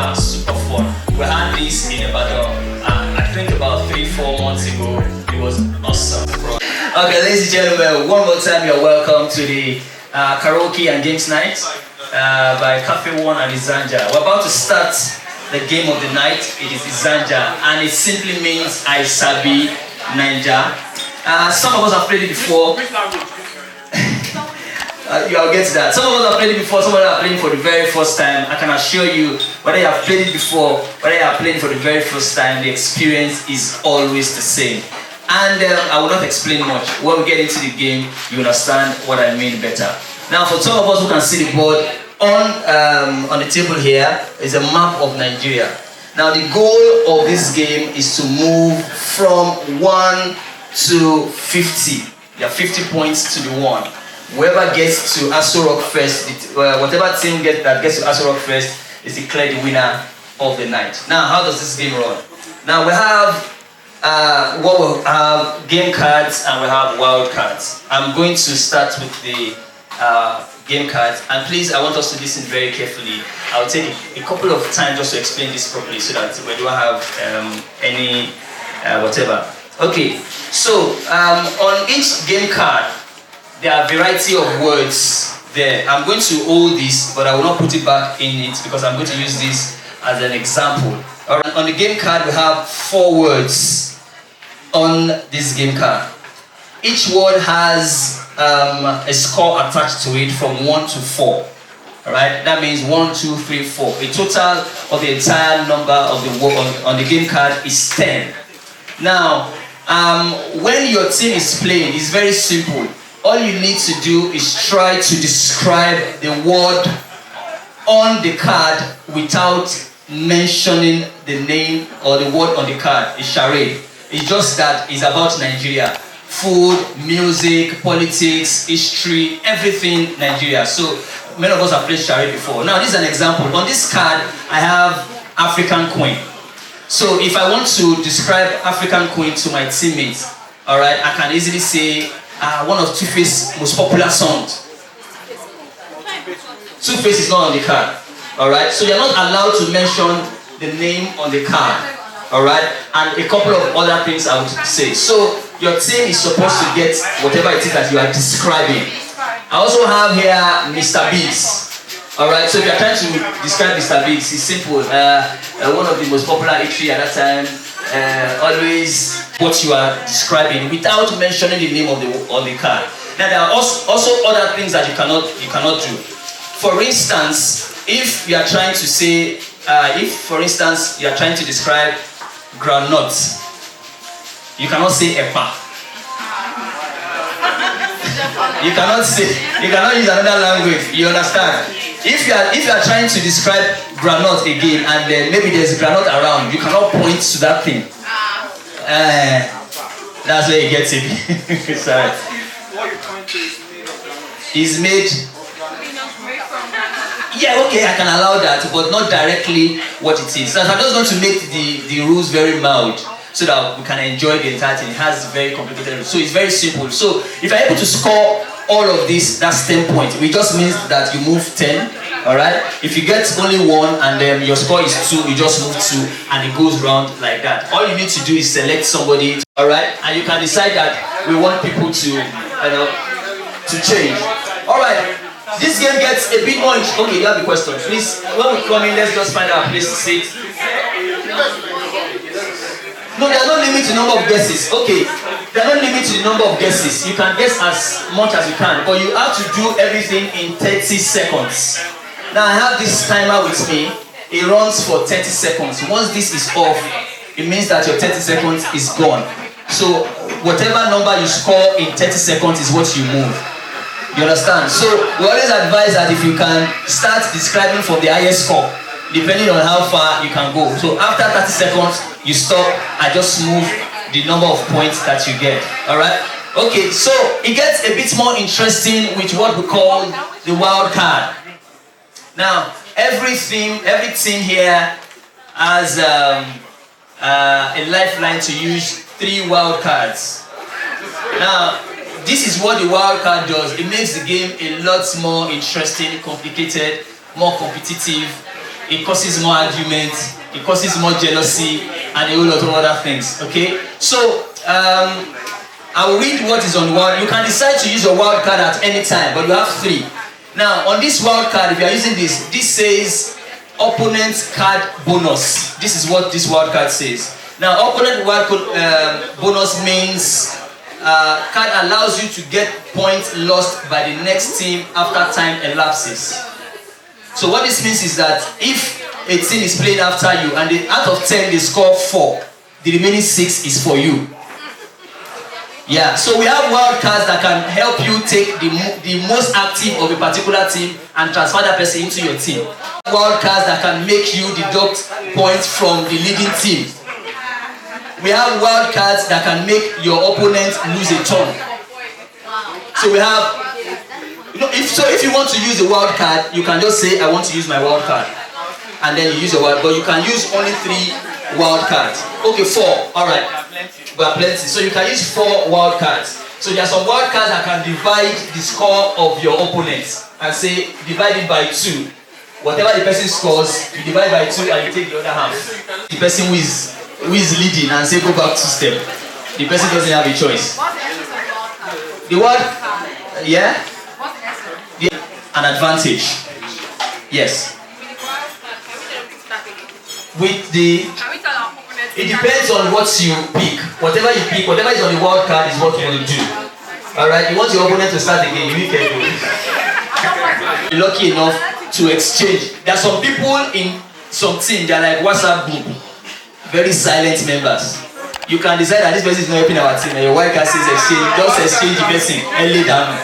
Super fun. We had this in about, I think about 3-4 months ago. It was awesome. Okay, ladies and gentlemen, one more time you're welcome to the Karaoke and Games night by Cafe One and Isanja. We're about to start the game of the night. It is Isanja, and it simply means I Sabi, Naija. Some of us have played it before. I'll get to that. Some of us have played it before, some of us are playing for the very first time. I can assure you, whether you have played it before, whether you are playing for the very first time, the experience is always the same. And I will not explain much. When we get into the game, you understand what I mean better. Now, for some of us who can see the board, on the table here is a map of Nigeria. Now, the goal of this game is to move from 1 to 50. There are 50 points to the 1. Whoever gets to Aso Rock first, whatever team that gets to Aso Rock first is declared the winner of the night. Now, how does this game run? Now, we have game cards and we have wild cards. I'm going to start with the game cards, and please, I want us to listen very carefully. I'll take a couple of time just to explain this properly so that we don't have any whatever. Okay, so on each game card, there are a variety of words there. I'm going to hold this, but I will not put it back in it because I'm going to use this as an example. Alright, on the game card, we have 4 words on this game card. Each word has a score attached to it from 1 to 4. Alright, that means 1, 2, 3, 4. A total of the entire number of the word on the game card is 10. Now, when your team is playing, it's very simple. All you need to do is try to describe the word on the card without mentioning the name or the word on the card. It's charade. It's just that it's about Nigeria. Food, music, politics, history, everything Nigeria. So many of us have played charade before. Now this is an example. On this card, I have African Queen. So if I want to describe African Queen to my teammates, alright, I can easily say one of Two-Face's most popular songs. Two-Face is not on the card, alright? So you're not allowed to mention the name on the card, alright? And a couple of other things I would say. So your team is supposed to get whatever it is that you are describing. I also have here Mr. Biggs, alright? So if you're trying to describe Mr. Biggs, it's simple. One of the most popular eatery at that time. Always what you are describing without mentioning the name of the card. Now there are also other things that you cannot do. For instance, if you are trying to say, you are trying to describe groundnut, you cannot say epa. You cannot use another language. You understand? If you are trying to describe groundnut again, and maybe there's groundnut around, you cannot point to that thing. That's where you get it. Sorry. What you're trying to is made. Yeah, okay, I can allow that, but not directly what it is. So I'm just going to make the rules very mild so that we can enjoy the entire thing. It has very complicated rules. So it's very simple. So if you're able to score all of this, that's 10 points. It just means that you move 10, alright? If you get only 1 and then your score is 2, you just move 2 and it goes round like that. All you need to do is select somebody, alright? And you can decide that we want people to, to change. Alright, this game gets a bit more. Okay, you have a question. Please, when we come in, let's just find our place to sit. No, there are no limit to number of guesses. Okay, there are no limit to the number of guesses. You can guess as much as you can, but you have to do everything in 30 seconds. Now I have this timer with me. It runs for 30 seconds. Once this is off, it means that your 30 seconds is gone. So whatever number you score in 30 seconds is what you move. You understand? So we always advise that if you can start describing from the highest score, depending on how far you can go. So after 30 seconds, you stop and just move the number of points that you get. Alright? Okay, so it gets a bit more interesting with what we call the wild card. Now, every team here has a lifeline to use 3 wild cards. Now, this is what the wild card does. It makes the game a lot more interesting, complicated, more competitive. It causes more arguments, it causes more jealousy, and a whole lot of other things. Okay? So, I will read what is on one. You can decide to use your wild card at any time, but you have 3. Now, on this wild card, if you are using this says opponent card bonus. This is what this wild card says. Now, opponent wild bonus means card allows you to get points lost by the next team after time elapses. So what this means is that if a team is playing after you and out of 10 they score 4, the remaining 6 is for you. Yeah, so we have wild cards that can help you take the most active of a particular team and transfer that person into your team. Wild cards that can make you deduct points from the leading team. We have wild cards that can make your opponent lose a turn. So we have, if you want to use a wild card, you can just say, I want to use my wild card. And then you use your wild, but you can use only 3 wild cards. Okay, 4, alright. We have plenty. So you can use 4 wild cards. So there are some wild cards that can divide the score of your opponent and say, divide it by 2. Whatever the person scores, you divide by 2 and you take the other half. The person who is leading and say go back 2 steps. The person doesn't have a choice. The word, yeah? An advantage. Yes. With the, it depends on what you pick. Whatever you pick, whatever is on the wild card is what you want to do. Alright, you want your opponent to start again, you need to do it. You're lucky enough to exchange. There are some people in some team, they are like WhatsApp group. Very silent members. You can decide that this person is not helping our team and your wild card says exchange, just exchange the person and lay down.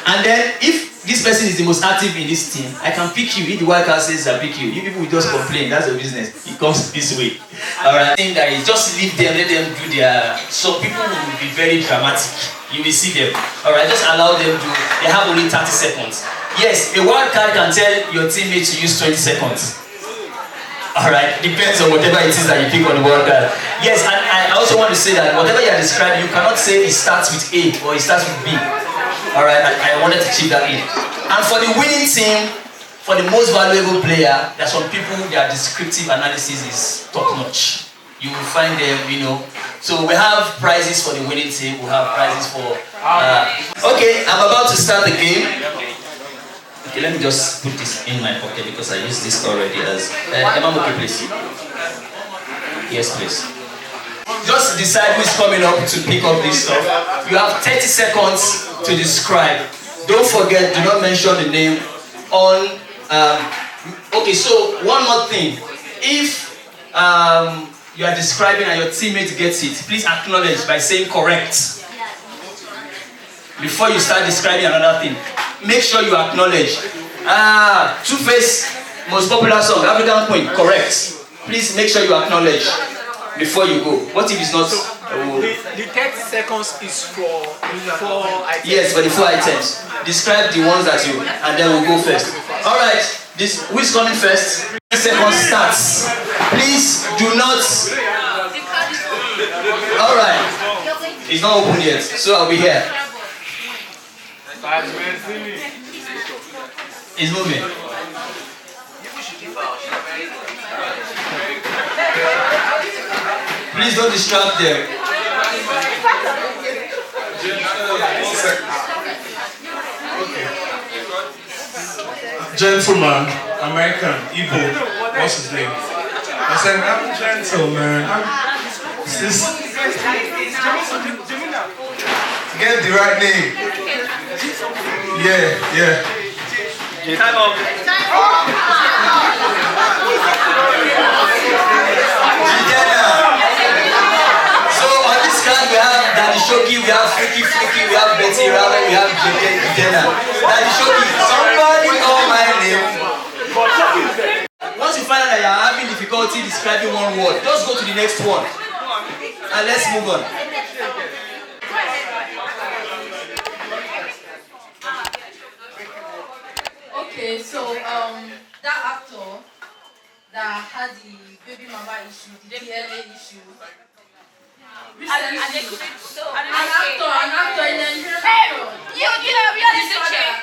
And then if this person is the most active in this team, I can pick you. If the wild card says I pick you, you people will just complain, that's the business. It comes this way. Alright, I think that is just leave them, let them do their, some people will be very dramatic. You will see them. Alright, just allow them to, they have only 30 seconds. Yes, a wild card can tell your teammate to use 20 seconds. Alright, depends on whatever it is that you pick on the wild card. Yes, and I also want to say that whatever you are describing, you cannot say it starts with A or it starts with B. Alright, I wanted to chip that in. And for the winning team, for the most valuable player, there are some people, their descriptive analysis is top notch. You will find them, So we have prizes for the winning team, we have prizes for... Okay, I'm about to start the game. Okay, let me just put this in my pocket because I used this already as... Emma, okay, please. Yes, please. Just decide who's coming up to pick up this stuff. You have 30 seconds to describe. Don't forget, do not mention the name on... okay, so one more thing. If you are describing and your teammate gets it, please acknowledge by saying correct. Before you start describing another thing, make sure you acknowledge. Two-Face, most popular song, African Queen, correct. Please make sure you acknowledge before you go. What if it's not? The 30 seconds is for 4 items. Yes, for the 4 items. Describe the ones that you, and then we'll go first. Alright, who is coming first? 30 seconds starts. Please do not. Alright, it's not open yet, so I'll be here. It's moving. Please don't distract them. Gentleman, American, Igbo, what's his name? I said, I'm a gentleman. Get the right name. Yeah. Time up. So on this card we have that Daddy Shoki, we have Flicky, we have Betty Rabbit, we have Jenna. Daddy Shoki, somebody call my name. Once you find out that you are having difficulty describing one word, just go to the next one. And let's move on. Okay, so that actor that had the baby mama issue, the DNA issue. Recently, an actor in the Nigerian actor. You know, we are the chair.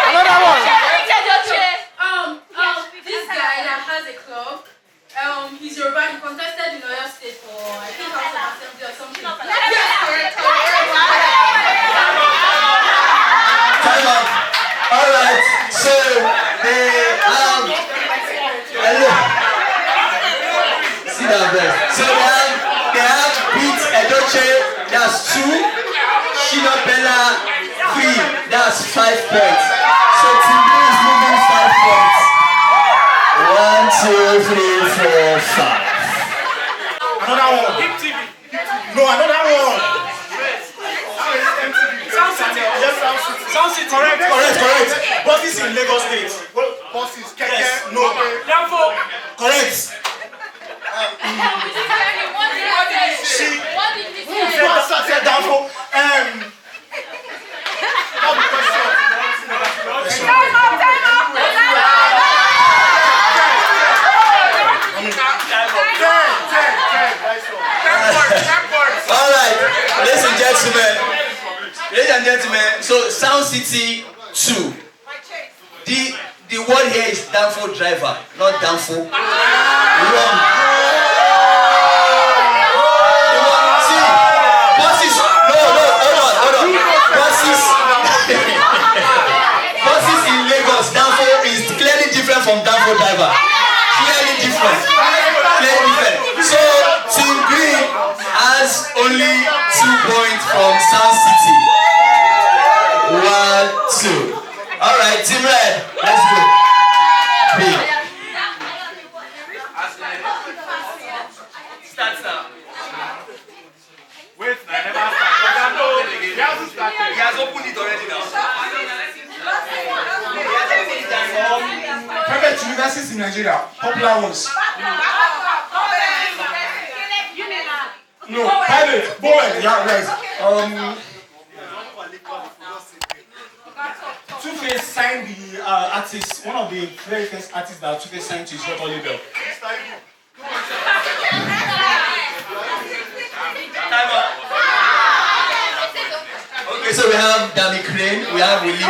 Another one. This guy that has a club, he's Yoruba. He contested in Oyo State for I think House of Assembly or something. Time up. Alright, so they sit down there. So they have Pete Edoche, that's 2. Shina Bella 3, that's 5 points. So Timbo is moving 5 points. 1, 2, 3, 4, 5. Another one. No, another one. Sound City. Correct. Buses in Lagos State. Buses. Yes. No. Danfo. Correct. Said Danfo. Alright, ladies and gentlemen, so Sound City 2. The word here is Danfo driver, not Danfo. Wrong. See, buses. No, hold on. Buses in Lagos, Danfo is clearly different from Danfo driver. Clearly different. So Team Green has only 2 points from Sound City. 1, 2. Alright, Team Red, let's go. Start now. Wait, I never started. He has opened it already now. Private universities in Nigeria, popular ones. No, private. Boy, yeah, right. Two-Face signed the artist, one of the very first artists that Two-Face signed to his record label. Okay, so we have Dami Crane, we have Willie.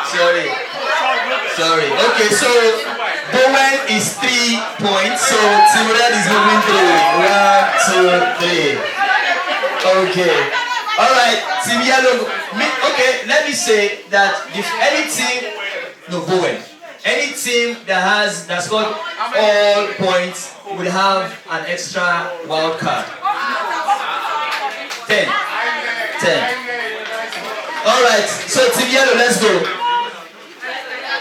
Sorry. Okay, so Bowen is 3 points, so Team Red is moving through. 1, 2, 3. Okay. Alright, Team Yellow. Okay, let me say that if any team, Bowen, any team that's got all points will have an extra wild card. 10. Alright, so Team Yellow, let's go.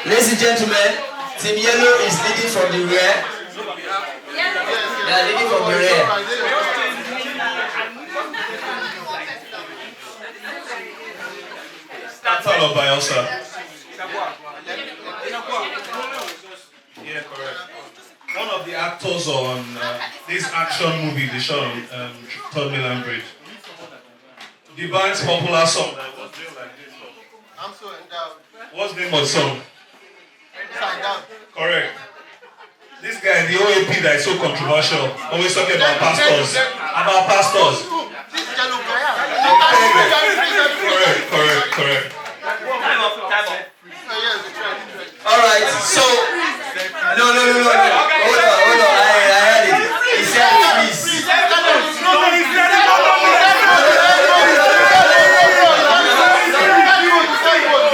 Ladies and gentlemen, Team Yellow is leading from the rear. They are leading from the rear. Followed by Elsa. Yeah, correct. One of the actors on this action movie, they shot on Third Milan Bridge. The band's popular song. I'm so endowed. What's the name of the song? Sign down. Correct. This guy, the OAP that is so controversial, always talking about pastors. This is yellow guy. Correct. Time up. Yes, Alright, so no. Hold on. I heard it. He said please. Go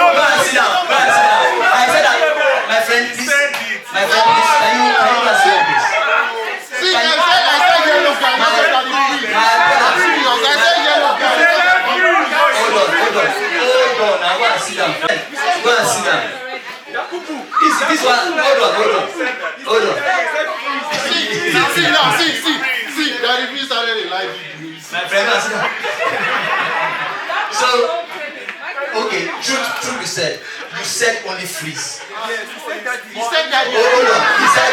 and sit down. I said that my friend, please. Can you answer this? see, I said yellow guy. Hold on. Now go and sit down. This one, hold on. See, Daddy V started a live video. My friend, so, okay, truth be said, you said only freeze. He said that. Hold on, he said.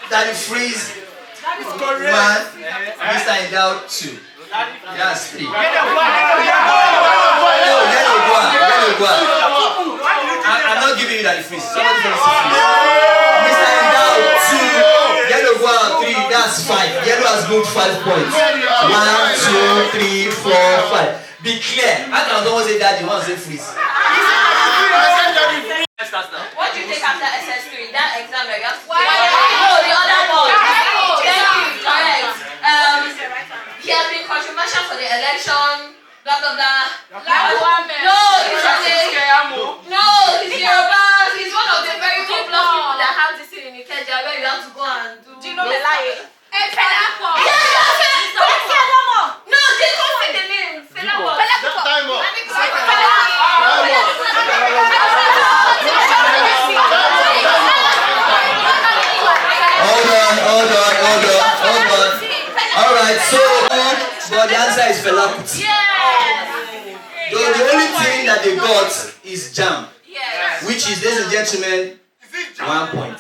Daddy freeze. One, Mr. Endowed 2. That's 3. Yellow go. I'm not giving you Daddy freeze. Somebody else freeze. Mr. Endowed 2. Yellow go 3. That's 5. Yellow has moved 5 points. 1, 2, 3, 4, 5. Be clear. How can someone say Daddy? One say freeze. What do you take after SS3? That exam where you have to take the other one. Thank you. Correct. He has been controversial for the election. Blah blah blah. He's Yoruba. He's one of the very popular people that have this thing in Ikeja where you have to go and do. Do you know the lie? No, they don't say the name. Time up. Hold on. Alright, so but the answer is Fela Kuti. The only thing that they got is jam. Which is, ladies and gentlemen, 1 point.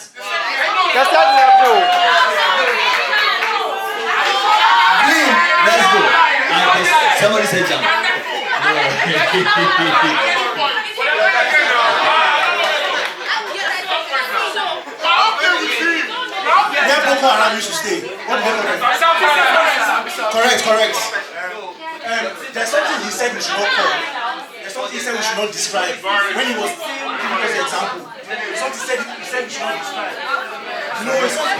Green, let's go. Somebody say jam. Where Boko Haram used to stay. What name of them? Correct. There's something he said we should not call. There's something he said we should not describe. When he was giving us an example. Something he said we should not describe. No, it's something.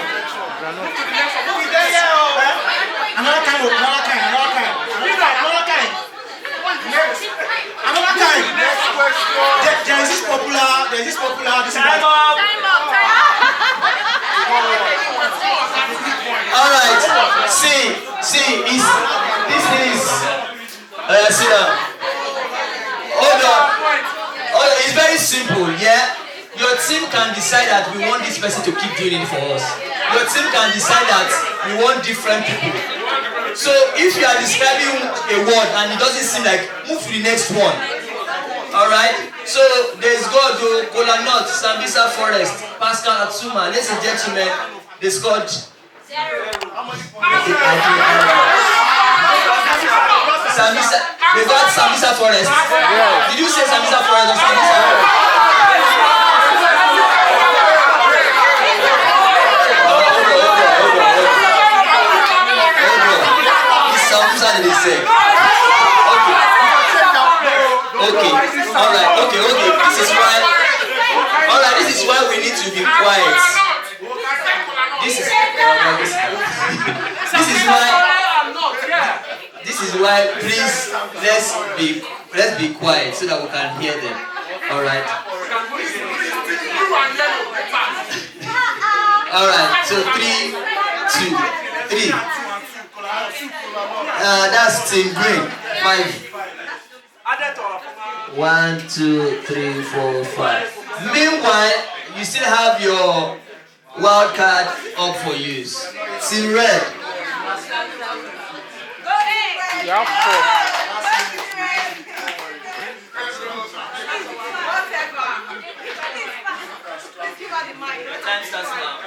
Another kind. Next question. There's this popular. Time up. Alright, see, this is sit down. Hold on, it's very simple, yeah? Your team can decide that we want this person to keep doing it for us. Your team can decide that we want different people. So if you are describing a word and it doesn't seem like, move to the next one. Alright? So there's God, Kola North, Sambisa Forest, Pascal Atsuma. Ladies and gentlemen, they scored 0. They got Sambisa Forest. Did you say Sambisa Forest or Sambisa Forest? It's Sambisa that they say. Okay. Alright. This is why we need to be quiet. This is why please let's be quiet so that we can hear them. Alright. Alright, so 3, 2, 3. That's Team Green. 5. 1, 2, 3, 4, 5. Meanwhile, you still have your wild card up for use. Team Red. Time starts now.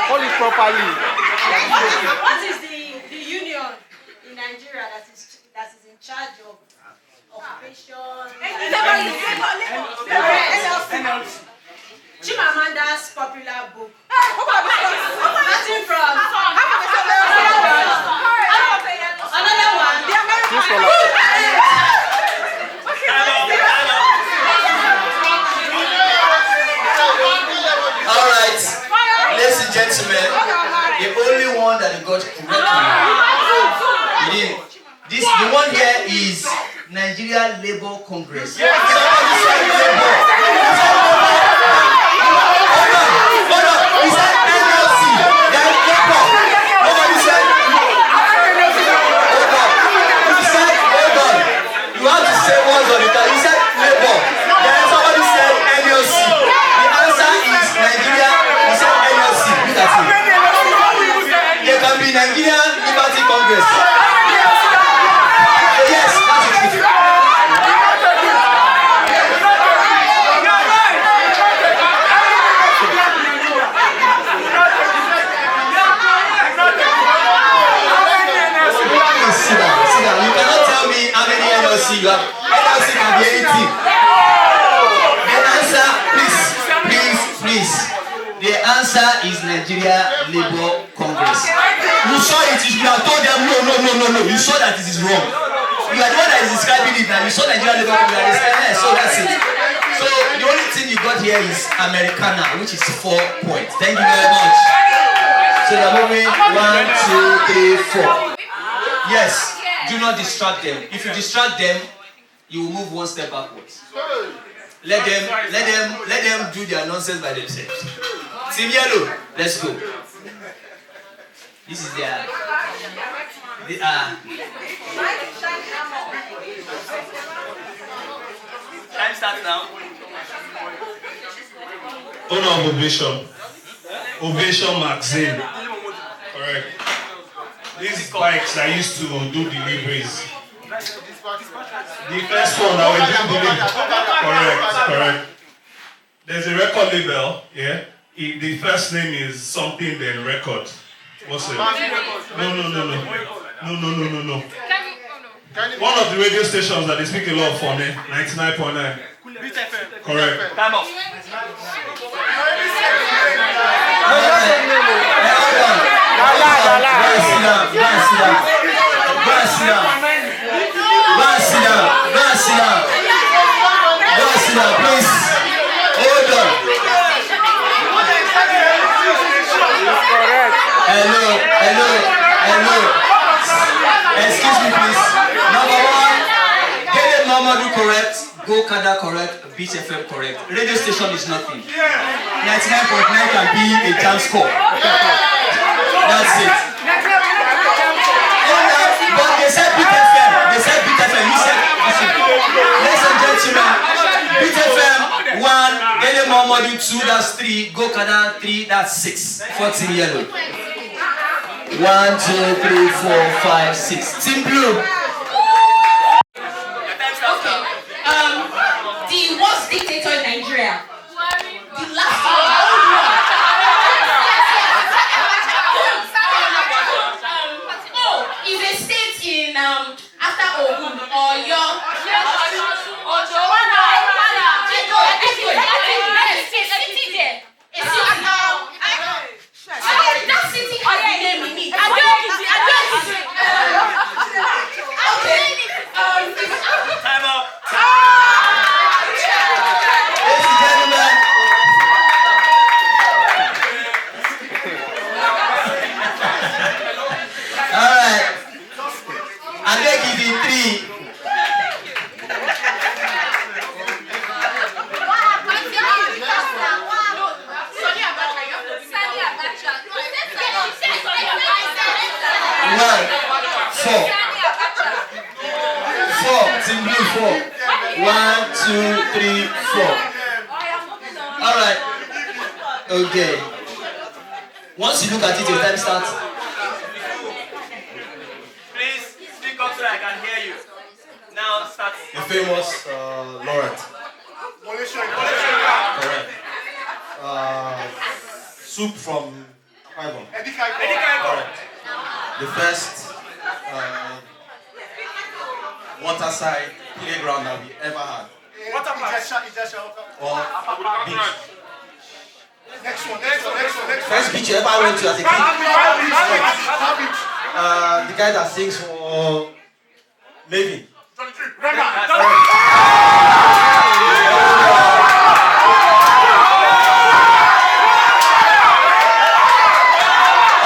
Hold it properly. What is the union in Nigeria that is in charge of occupation? Chimamanda's popular book. Nothing from another one. All right, ladies and gentlemen, the only one that you got correctly, The one here is Nigeria Labour Congress. Somebody said Labour. Hold on. He said NLC. Then Labour. Nobody said. Hold on. He said hold on. You have to say words on the time. He said Labour. Then somebody said NLC. The answer is Nigeria. He said NLC. Look at him. There can be Nigeria Liberty Congress. Yes, that's it. Sit down. You cannot tell me how many NLC you have. NLC can be anything. The answer, please. The answer is Nigeria Labour Congress. You saw it. You have told them no. You saw that it is wrong. You are the one that is describing it now. You saw Nigeria Labour Congress. So that's it. So the only thing you got here is Americana, which is 4 points. Thank you very much. So they're moving 1, 2, 3, 4. Yes, do not distract them. If you distract them, you will move one step backwards. Let them do their nonsense by themselves. Team Yellow, let's go. This is their. Time starts now. Owner of Ovation Magazine. Correct. These bikes I used to do deliveries. The first one I will do deliveries. Correct. There's a record label, yeah. The first name is something then record. What's it? No. One of the radio stations that they speak a lot for me, 99.9. Correct. Time off. Sit down, please. Hold on. Hello. Excuse me, please. Number 1, get them Mamadou correct, Go Kada correct, Beat FM correct. Radio station is nothing. 99.9 can be a jam score. That's it. But they said Beat FM. You said, listen. Ladies and gentlemen, Beat FM 1, get them Mamadou 2, that's 3, Go Kada 3, that's 6. 14 yellow. 1, 2, 3, 4, 5, 6. Team Blue. The worst dictator in Nigeria. The last one. Is a state in after Ogun or your that city has the name in it. Time up. Ladies and gentlemen. Alright. I beg you in 3. Team Blue 4. 1, 2, 3, 4. Alright. Okay. Once you look at it, your time starts. Please speak up so I can hear you. Now start. The famous Laurent. Correct. Soup from Ivan. Correct. The first waterside playground that we ever had. Or beach. Next one. First beach you ever went to as a kid. The guy that sings for Navy.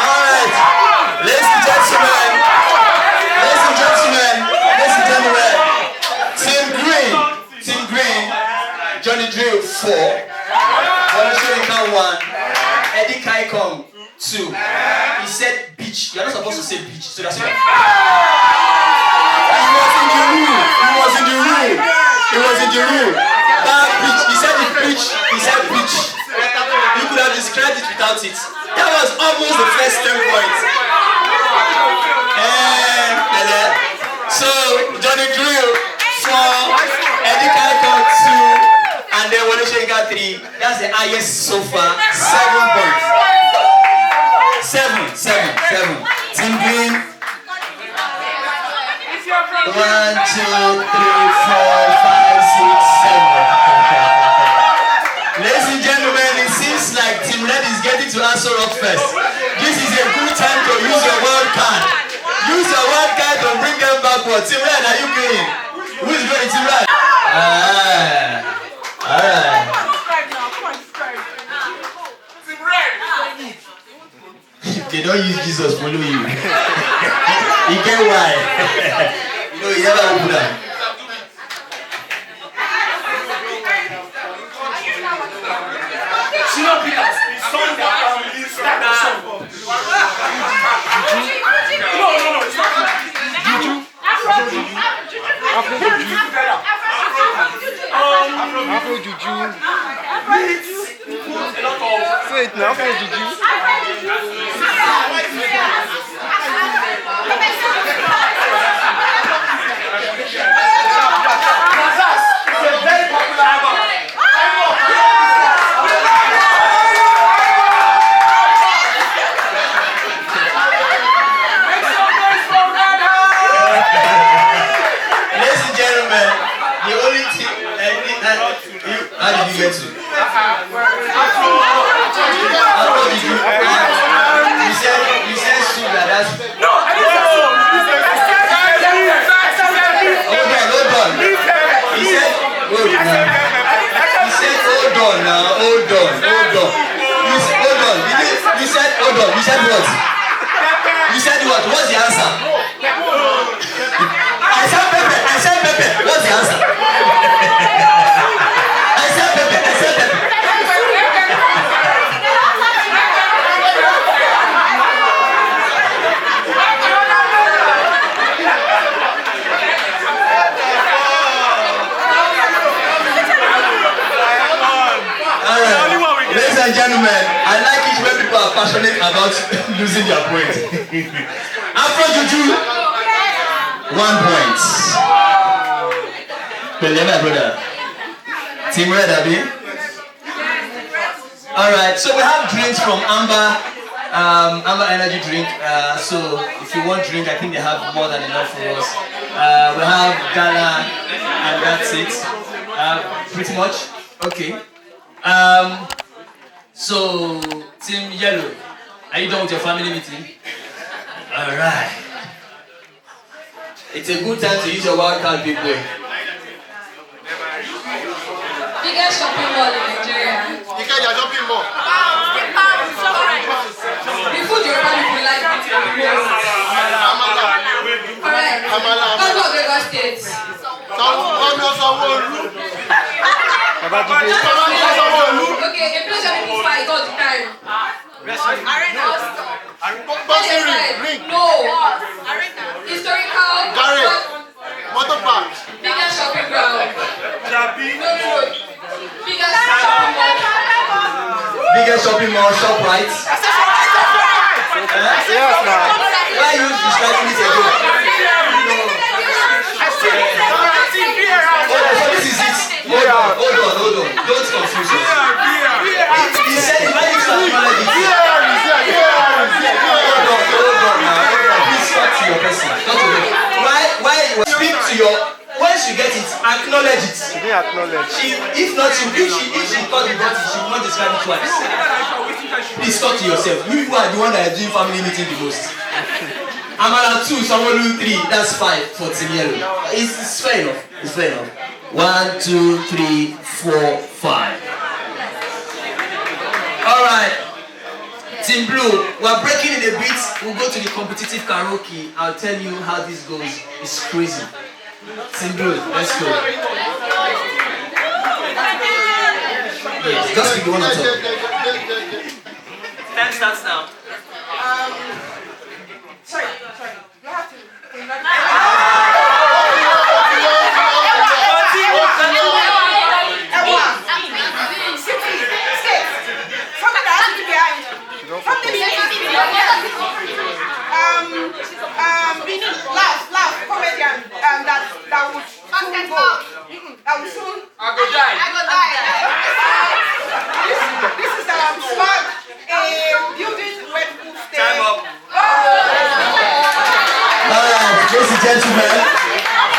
Alright, ladies and gentlemen, 2. He said beach. You're not supposed to say beach, so that's why. He was in the room. He was in the room. That beach. He said the beach. He said beach. You could have described it without it. That was almost the first 10 points. So Johnny Drill 4, Eddie Kaiko 2, and then Wole Soyinka 3. That's the highest so far. 7 points. 7. Team Green. 1, 2, 3, 4, 5, 6, 7. Ladies and gentlemen, it seems like Team Red is getting to answer up first. This is a good time to use your wild card. Use your wild card to bring them backward. Team Red, are you going? Who is going, Team Red? Alright. They don't use Jesus, follow you. You get why? You know, you never open up. Afro Juju. Say it now, Afro Juju. How did you get to? You said sugar, that's... No, I didn't say so. Hold on. He said, hold on now. Hold on. You said, hold on. You said what? You said what? What's the answer? I said pepper. What's the answer? Ladies and gentlemen, I like it when people are passionate about losing their point. Afro Juju, 1 point. Pele, my brother. Team Red, Abi. Alright, so we have drinks from Amber Energy Drink. So if you want drink, I think they have more than enough for us. We have Ghana, and that's it. Pretty much. Okay. So, Team Yellow, are you done with your family meeting? Alright. It's a good time to use your wild card, people. Biggest shopping mall in Nigeria. You can't shopping mall. The food you probably like the most. Correct. That's what Lagos State. Okay, the place where people fight all the time. No. Historical. Water park. Biggest shopping ground. Sabi. No. Biggest shopping mall. Biggest shopping mall, ShopRite. Yes, man. Why are you describing it again? So this is it. Hold on. Don't confuse us. He said, why you start acknowledge it? Hold on now. Please talk to your person. Why you speak to your... Once you get it, acknowledge it. She didn't acknowledge. If not, if she thought you got it, she will not describe it twice. Please talk to yourself. You are the one that is doing family meeting the most. Amala 2, someone 3, that's 5 for Team Yellow. It's fair enough. 1, 2, 3, 4, 5. Alright. Team Blue, we're breaking in a bit. We'll go to the competitive karaoke. I'll tell you how this goes. It's crazy. Team Blue, let's go. Yes, just pick the one on top. Time starts now.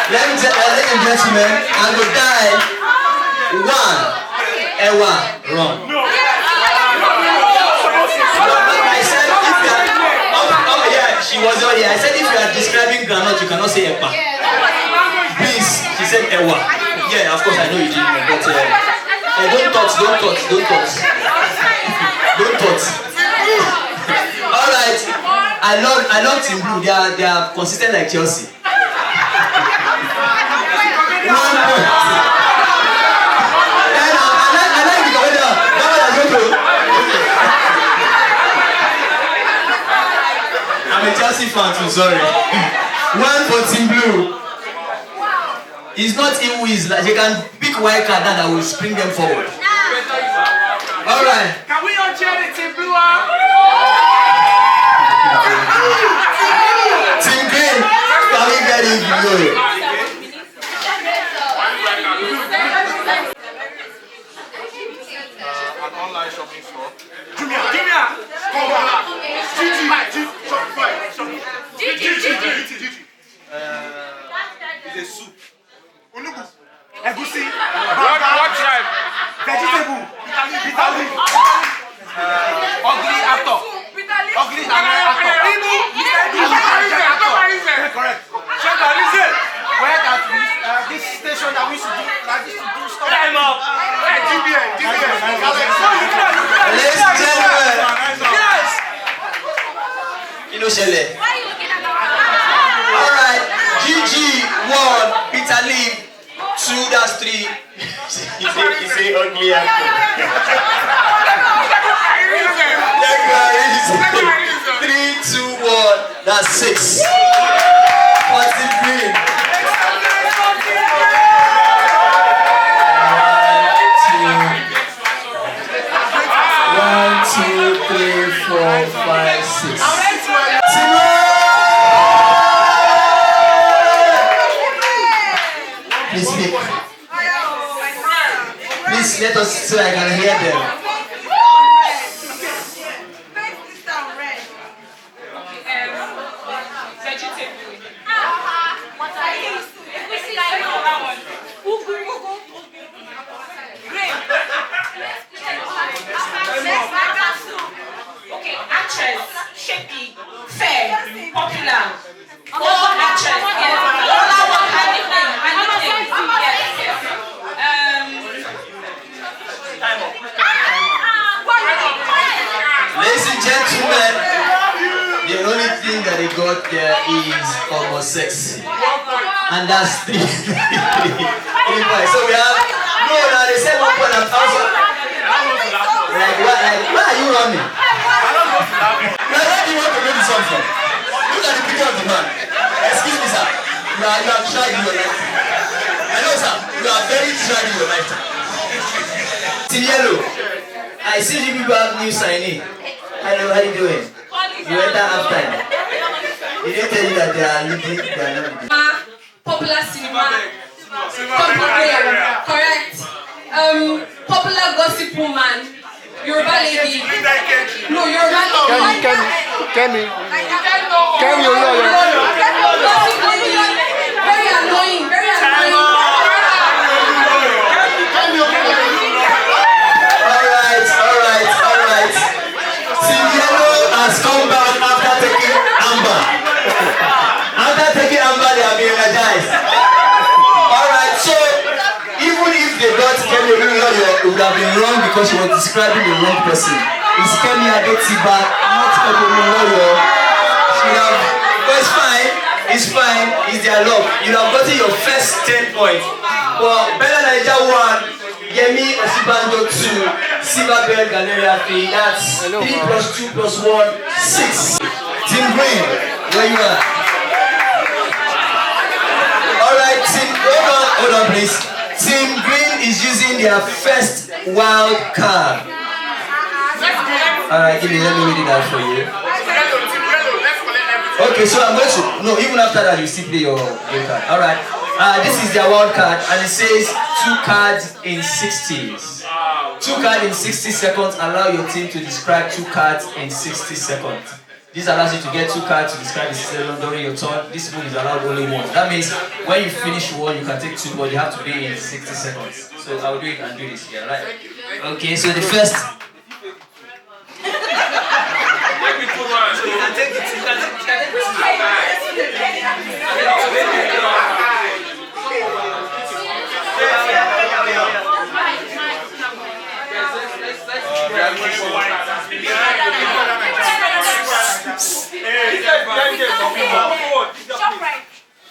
ladies and gentlemen, I will die. 1. Ewa, wrong. I said if you are, yeah, she was already. I said if you are describing groundnut, you cannot say epa. Please, she said ewa. Yeah, of course I know you didn't know, but don't touch. All right, I love Team Blue. They are consistent like Chelsea. 1 point. I like the commander. I'm a Chelsea fan too, sorry. 1 for Team Blue. It's not him who is like, they can pick white card that will spring them forward. Alright. Can we all cheer the Team Blue? Team Green, can we get it below? An online shopping store. Jumia. Gigi. It's a soup. Unubu. Egusi. What tribe? Vegetable. Bitter leaf. Ugly actor. Ugly actor. Correct. Where that this station that we used to do stuff. Time up. Ladies and gentlemen. Yes. You know Shele. Alright. Gigi 1, Peter Lee 2, that's 3. He say ugly actor. 3, 2, 1, that's 6. What's it green? 1, 2, 3, 4, 5, 6. Please speak. Please let us so I can hear them. Okay, actress, shaky, fair, popular. All actress, yes. Ladies and gentlemen, the only thing that they got there is almost sexy. And that's 3. 3 points. So we have, no, now they said 1 point and also. Why are you running? Now, where do you want to go to song from? Look at the picture of the man. Excuse me, sir. You have tried in your life. I know, sir. You are very tried in your lifetime. Team Yellow, I see you people have new signee. Hello, how you doing? You enter half time. They didn't tell you that they are leading, they are not leading. Popular cinema. Correct. Popular gossip woman. Yoruba lady. No, Yoruba lady. Kemi. Gossip lady. Very annoying. Alright. Team Yellow has come back after taking Amber. After taking Amber, they have been energized. Alright, so even if they got Kemi it would have been wrong because she was describing the wrong person. It's Kemi Adetiba, not Kemi Olunloyo. But it's fine, it's their luck. You have gotten your first 10 points. Well, Naija 1, Yemi Osibanjo 2, Silver Bell Galleria 3, that's 3 plus 2 plus 1, 6. Team Green, where you are? Alright, team, hold on please. Team Green is using their first wild card. Alright, let me read it out for you. Okay, so I'm going to, no, even after that you still play your game card. Alright, this is their wild card and it says 2 cards in 60s. 2 cards in 60 seconds. Allow your team to describe 2 cards in 60 seconds. This allows you to get 2 cards to describe the system during your turn. This move is allowed only once. That means when you finish one, you can take 2, but you have to be in 60 seconds. So I'll do it and do this here, right? Okay, so the first.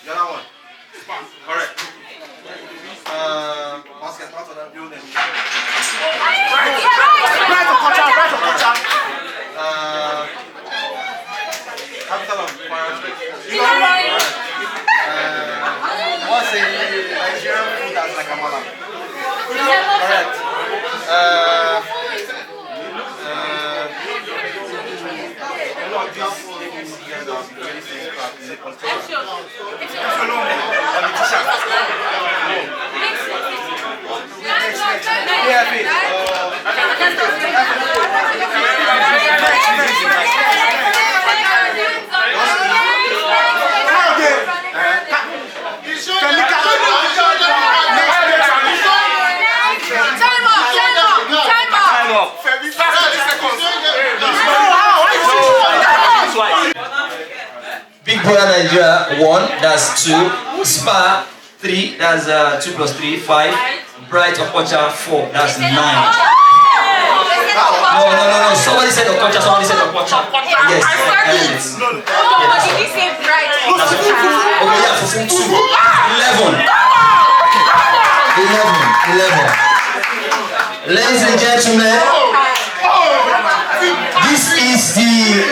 The other one. Correct. Basket, part of that building. Capital of Paraguay. What's a Nigerian food that's like amala? Correct. Big Brother Naija 1, that's 2. Spa 3, that's 2 plus 3, 5. Bright Okocha 4, that's 9. No. Somebody said Okocha, somebody said Okocha. Yes. Did you say bright? Okay, yeah, for 2. 11. Ladies and gentlemen, this is the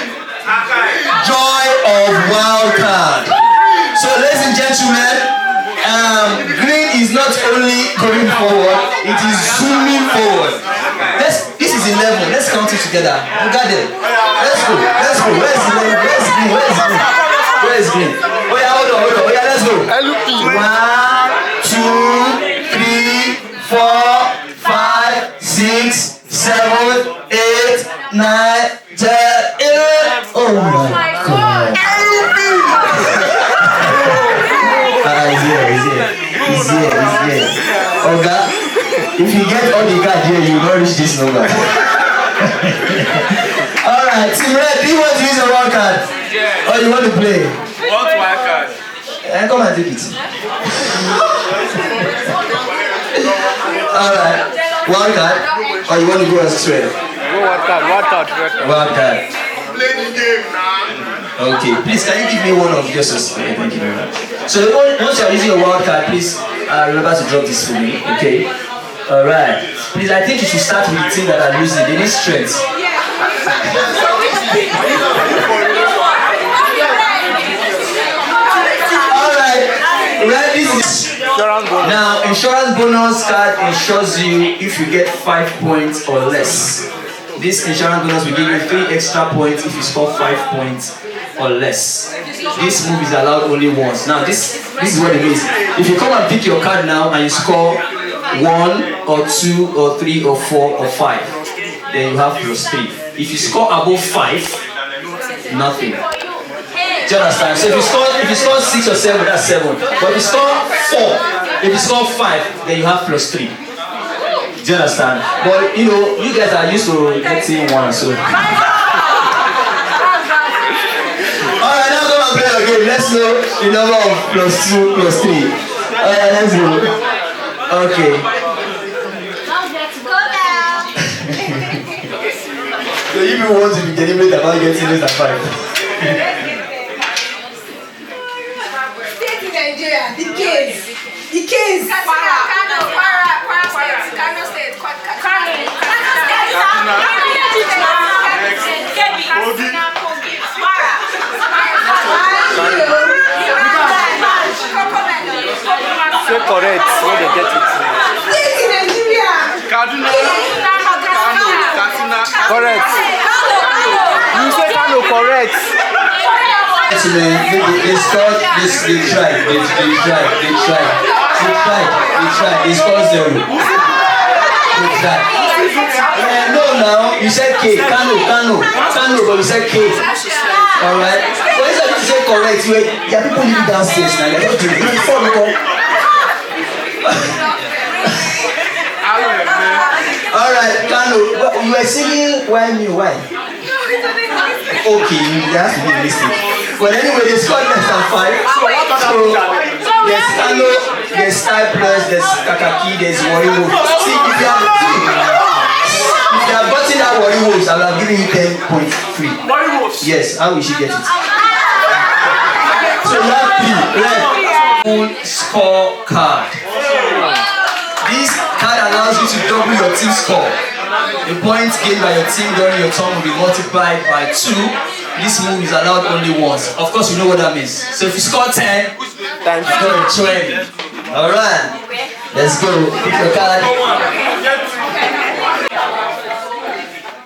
joy of wildcard. So, ladies and gentlemen, green is not only going forward, it is zooming forward. This is 11. Let's count it together. We got it. Let's go. Where's green? Where's green? Oh yeah, hold on. Oh yeah, let's go. 1, 2, 3, 4, 5, 6, 7, 8, 9, 10, 11. Oh my God. He's here. Okay. If you get all the cards here, you will not reach this number. Alright, Team Red, do you want to use a wild card? Yeah. Or you want to play? What wild card? Come and take it. Alright, wild card. Or you want to go astray? Go wild card. Wild card. Play the game now. Okay, please can you give me one of yours? Okay, thank you very much. So once you are using a wild card, please remember to drop this for me. Okay. Alright. Please, I think you should start with the team that are losing. They need strength. Alright. Right, this is now insurance bonus card ensures you if you get 5 points or less. This insurance bonus will give you 3 extra points if you score 5 points or less. This move is allowed only once. Now this is what it means. If you come and pick your card now and you score 1 or 2 or 3 or 4 or 5, then you have +3. If you score above 5, nothing. Do you understand? So if you score 6 or 7, that's 7. But if you score 4, if you score 5, then you have +3. Do you understand? But you know, you guys are used to getting 1, so. Alright, now come and play again. Let's know the number of +2, +3. Alright, let's go. Okay. So you people want to be deliberate about getting less than 5. State in Nigeria, the case. Kano State. Say correct when they get it. State in Nigeria. Kaduna. Correct. You say Kano correct. They scored this. They tried. They scored 0. They tried. No, now you said K. Kano, but you said K. Alright? But instead of you to say correct, there are people living downstairs now. You're just doing it. Before we go. Alright, Kano, you were singing Why Me? Why? Okay, there has to be a mistake. But anyway, they scored less than 5. So there's Kano, there's Cyprus, there's Kakaki, there's Wariwo. See, if you have gotten that Wariwos, I will have given you 10 points free. Yes, how will she get it? So you have 3 left. Full score card. This card allows you to double your team score. The points gained by your team during your turn will be multiplied by 2. This move is allowed only once. Of course, you know what that means. So if you score 10, you score 20. Alright, let's go. Pick your card.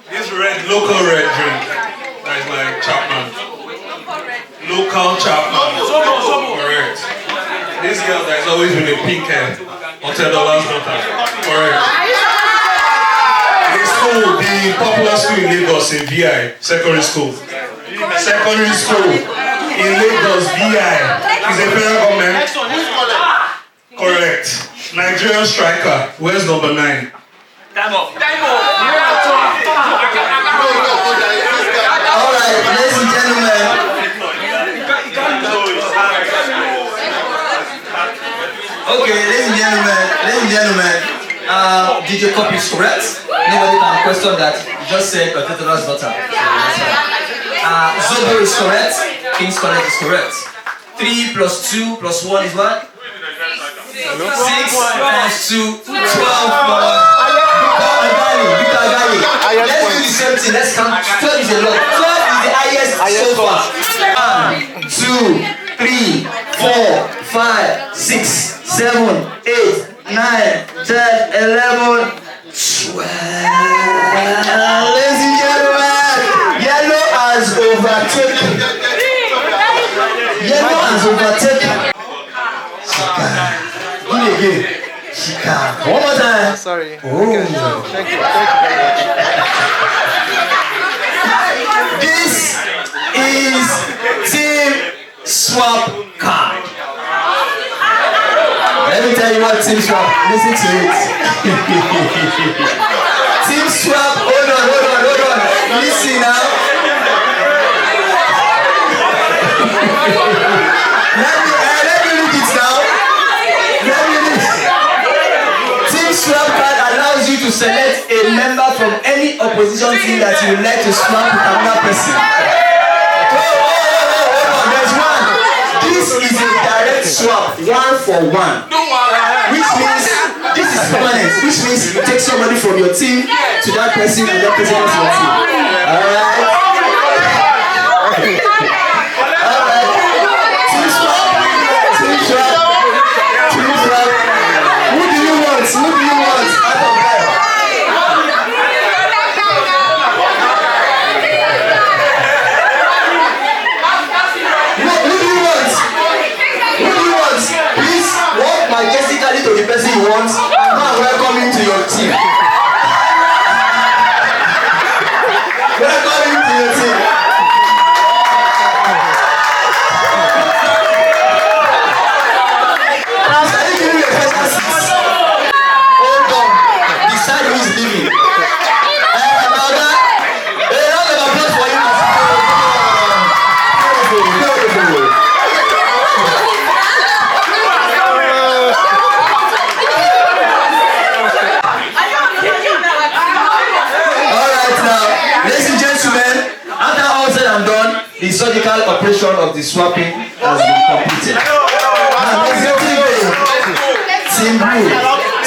This local red drink. That is like Chapman. Local Chapman. Correct. This girl that has always been a pink hair. Hotel Dollar's daughter. Correct. The school, the popular school in Lagos in VI, secondary school. Secondary school in Lagos, VI. Is a federal government. Correct. Nigerian striker. Where's number 9? Time up. Alright, ladies and gentlemen. Okay, ladies and gentlemen, did your copy is correct? Nobody can question that. You just said Oteto's daughter. Zobo is correct. King's College is correct. 3 plus 2 plus 1 is what? 6 times 2, 12 more. Let's do the same thing. Let's count. 12 is a lot. 12 is the highest so far. 1, 2, 3, 4, 5, 6, 7, 8, 9, 10, 11, 12. Ladies and gentlemen, yellow has overtaken. Yellow has overtaken. Shika. Give me again. Shika. One more time. Sorry. Oh. Thank you. This is Team Swap card. Let me tell you what Team Swap. Listen to it. Team Swap. Hold on. Listen now. Let me look it now. Team Swap card allows you to select a member from any opposition team that you would like to swap with another person. There's one. This is a direct swap, 1 for 1. Which means this is permanent. Which means you take somebody from your team to that person and that person is your team. Alright. Team swap. Who do you want? Out of them. Please walk majestically to the person you want and now welcome him to your team. Welcome him to your team. Can you give me a better seat? Hold on. Decide who is leaving. About that, a round of applause for him. Beautiful. The surgical operation of the swapping has been completed. Team Blue.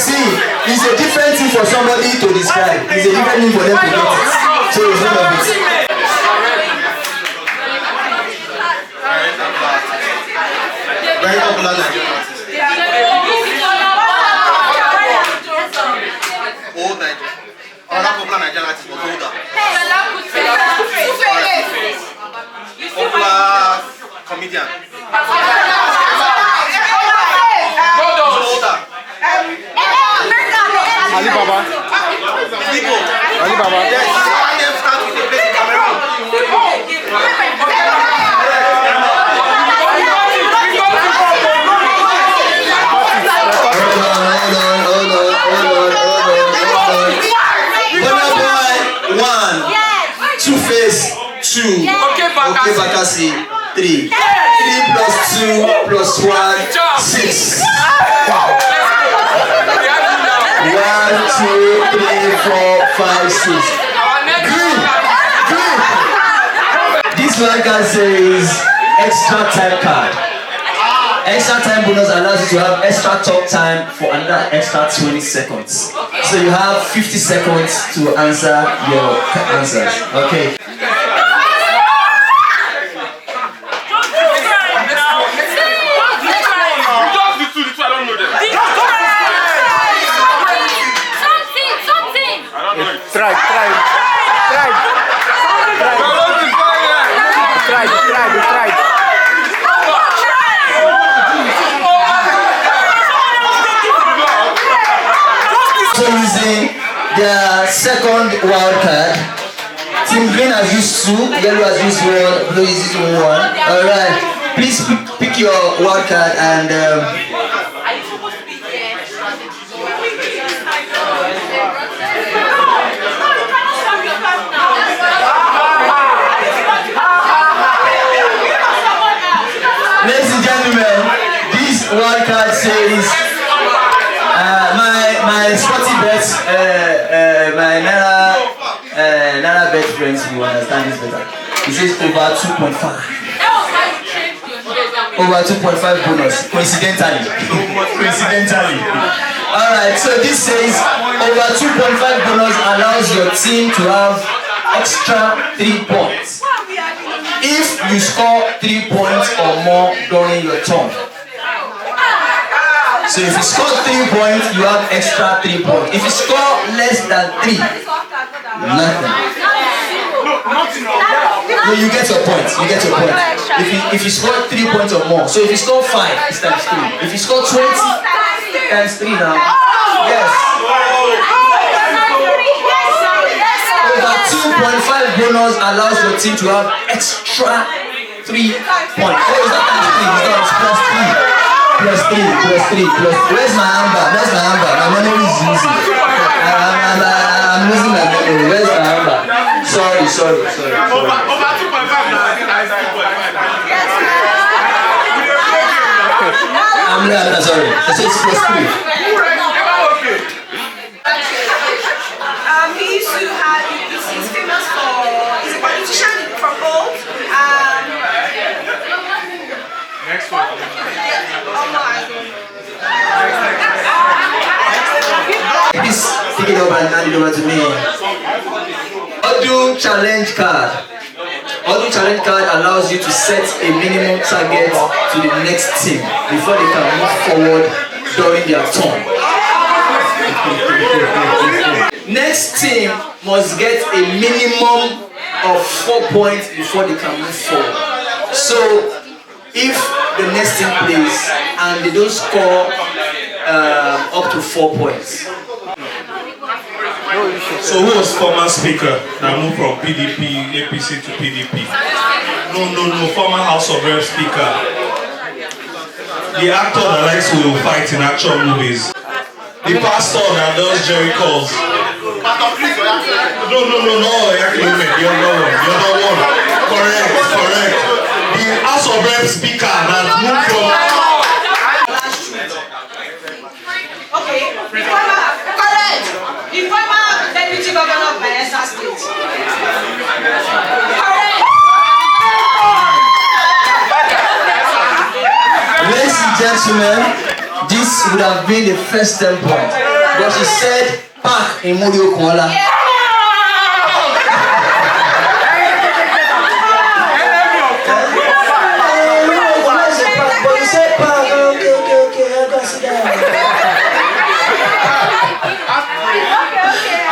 See, it's a different thing for somebody to describe. It's a different thing for them to get it. So it's one of it. Very popular Nigerian artist. Old Nigerian. Another popular Nigerian artist was older. Popular comedian. Alibaba. Yes, I am starting with the place in Cameroon. Okay, Bakasi. 3. 3 plus 2 plus 1, 6. 1, 2, 3, 4, 5, 6. Green. This one card says extra time card. Extra time bonus allows you to have extra talk time for another extra 20 seconds. So you have 50 seconds to answer your answers. Okay. Try. So using the second wild card, Team Green has used 2, Yellow has used 1, Blue is using 1. Alright, please pick your wild card and ladies and gentlemen, this wild card says my sporty bets, my Nana bet friends will understand this better. It says over 2.5. Over 2.5 bonus, coincidentally. Alright, so this says over 2.5 bonus allows your team to have extra 3 points. If you score 3 points or more during your turn. So if you score 3 points, you have extra 3 points. If you score less than 3, nothing. No, you get your points. If you score 3 points or more. So if you score 5, it's times 3. If you score 20, times 3 now. Yes. Over 2.5 bonus allows your team to have extra 3 points. Oh, it's not times 3, it's plus 3. Plus 3. Where's my amber? My memory is easy. I'm losing my memory. Where's my amber? Sorry. Over 2.5 now, I think I said 2.5. I'm sorry. I said it's plus 3. He used to have, he's famous for, he's a politician from old. Next one. Please take it over and hand it over to me. Audio challenge card. Audio challenge card allows you to set a minimum target to the next team before they can move forward during their turn. Next team must get a minimum of 4 points before they can move forward. So if the next team plays and they don't score up to 4 points. So who was former speaker that moved from PDP, APC to PDP? No, former House of Rep speaker. The actor that likes to fight in action movies. The pastor that does Jerry calls. No, actually, the other one. Correct. The House of Rep speaker that moved from... Okay, correct. The former deputy governor of Bayelsa State. Correct. Ladies and gentlemen, this would have been the first 10 points. But she said, "Park in Murio Koala."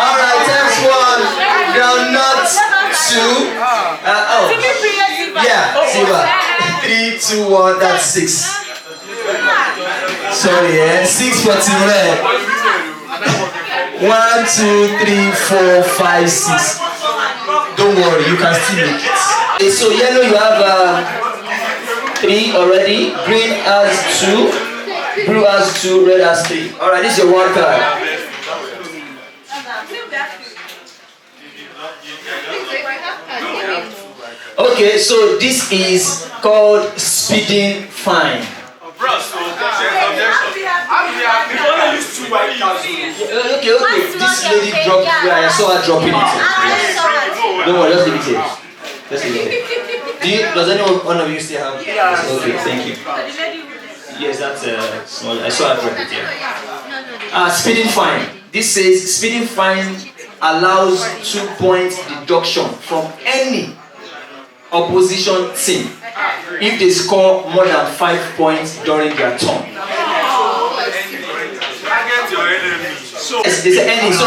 Alright, thanks 1. Groundnut 2. Yeah, Siva. 3, 2, 1, that's 6. Sorry, 6 for Team Red. 1, 2, 3, 4, 5, 6. Don't worry, you can still make it. Okay, so yellow, you have 3 already. Green has 2. Blue has 2. Red has 3. Alright, this is your 1 card. Okay, so this is called speeding fine. Okay, this lady dropped where I saw her dropping it. Don't worry, just leave it here. Just leave it here. Does anyone, one of you still have? Yes. Okay, thank you. Yes, that's small. I saw her drop it here. Speeding fine. This says speeding fine allows 2-point deduction from any opposition team if they score more than 5 points during their turn. Yes, they say any. So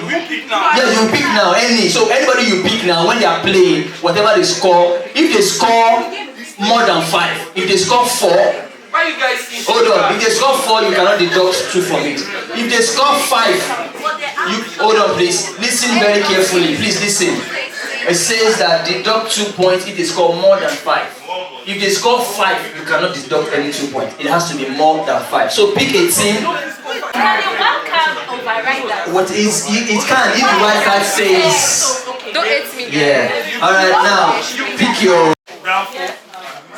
yeah, you pick now any. So anybody you pick now when they are playing, whatever they score, if they score more than 5, if they score 4, hold on. If they score 4, you cannot deduct 2 from it. If they score 5, you hold on, please. Listen very carefully. Please listen. It says that deduct 2 points if they score more than 5. If they score 5, you cannot deduct any 2 points. It has to be more than 5. So pick a team. What is it can if the white card says Don't hate me. yeah. Alright, now pick your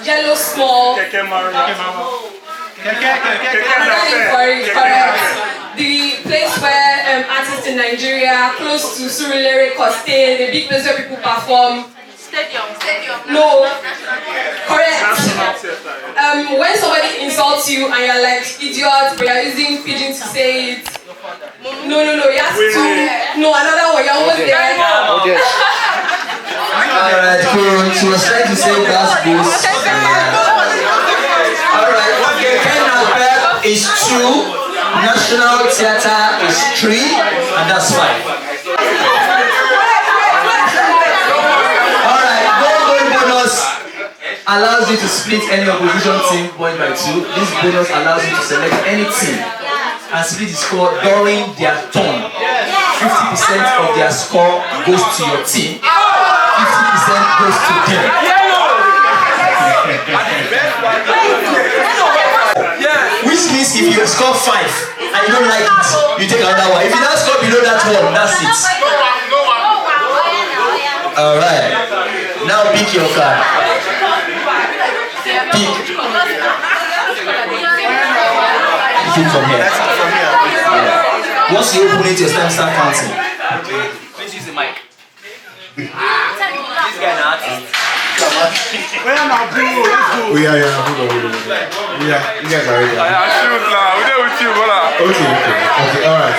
Yellow small. Correct. The place where artists in Nigeria, close to Surulere, Costain, the big place where people perform. Stadium. No. Correct. When somebody insults you and you're like idiot, but you're using pidgin to say it. No. You have to. No, another one. You're almost there. okay. Alright, cool. She was trying to say that's good. Alright, okay. Kenalbert is 2. National Theatre is 3, and that's 5. Alright, going bonus allows you to split any opposition team point by 2. This bonus allows you to select any team and split the score during their turn. 50% of their score goes to your team, 50% goes to them. Which means if you score 5 and you don't like it, you take another one. If you don't score below that one, that's it. Alright. Now pick your card. Pick. Pick from here. Yeah. Once you open it, your time start counting. Please use the mic. This guy an artist. Where now, bro? Let's go. Yeah, hold on. Yeah, you guys are ready. I shoot now. We're there with you, brother. Okay, alright.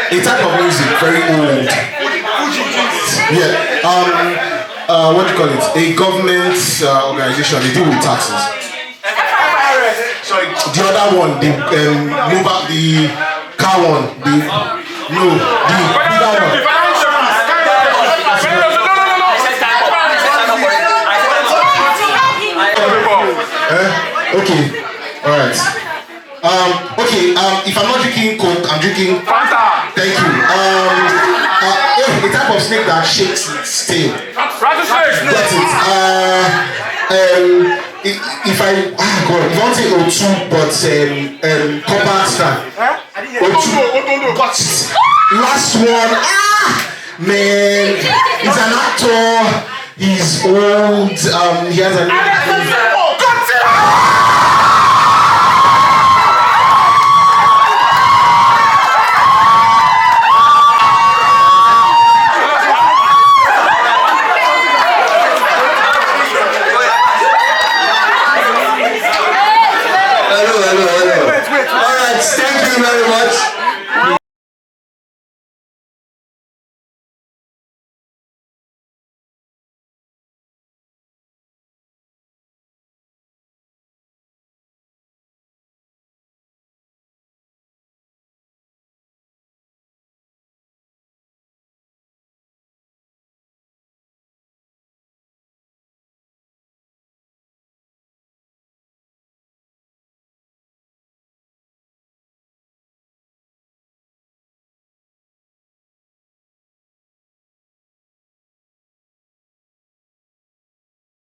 A type of music, very old. Yeah, what do you call it? A government organization, they deal with taxes. Sorry, the other one, the mobile, the car one, the bigger one. Okay, alright. If I'm not drinking Coke, I'm drinking Fanta. Thank you. A type of snake that shakes its tail. Got it. If I want to say O2, but copper strand. O2, got it. Last one. Man, he's an actor. He's old. He has a Alright, thank you very much.